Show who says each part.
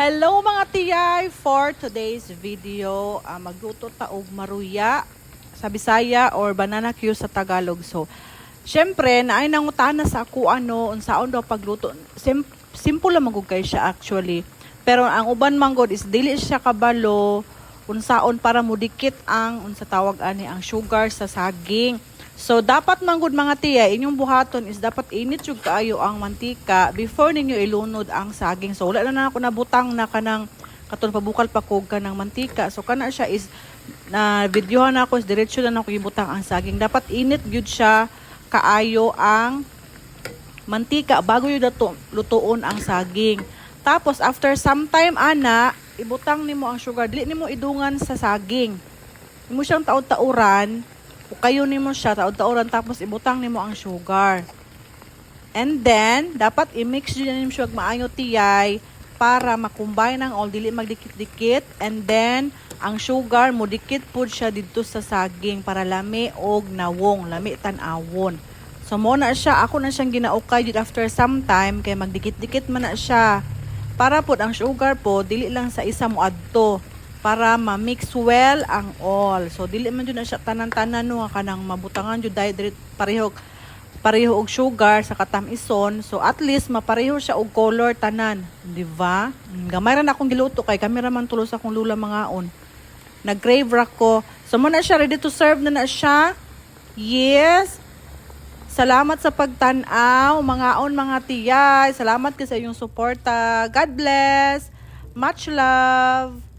Speaker 1: Hello mga tiyay! For today's video, magluto ta og maruya sa Bisaya or banana Q sa Tagalog. So, syempre, naay nangutana sa ako unsaon daw pagluto. Simple lang magugay siya actually. Pero ang uban manggod is dili siya kabalo unsaon para mudikit ang unsa tawag ani ang sugar sa saging. So, dapat manggod mga tiya, inyong buhaton is dapat init yung kaayo ang mantika before ninyo ilunod ang saging. So, wala na ako nabutang na kanang katon pabukal pakog ka ng mantika. So, kana siya is, na videohan ako, is diretso na ako ibutang ang saging. Dapat init yun siya kaayo ang mantika bago yun lutuon ang saging. Tapos, after some time, ibutang nimo ang sugar. Dili nimo idungan sa saging. Imo siyang taod-tauran. Kayo nimo siya taod-tauran tapos ibutang nimo ang sugar. And then dapat i-mix din nimo siya maayo tiyay para makumbine ang all dili magdikit-dikit, and then ang sugar mo dikit pud siya didto sa saging para lami og nawong, lami tan-awon. So mo na siya, ako na siyang ginaukay after some time kay magdikit-dikit man na siya. Para pud ang sugar po dili lang sa isa mo adto, para ma-mix well ang all. So dili man jud na siya tanan-tanan no kanang mabutangan jud dahil pareho og sugar sa katamison. So at least mapareho siya og color tanan, di ba? Gamay ra na akong giluto kay cameraman tulos akong lula mangaon. Nag-crave ra ko. So mo na siya, ready to serve na siya. Yes. Salamat sa pagtan-aw, mangaon mga tiyay. Salamat kasi sa iyong suporta. God bless. Much love.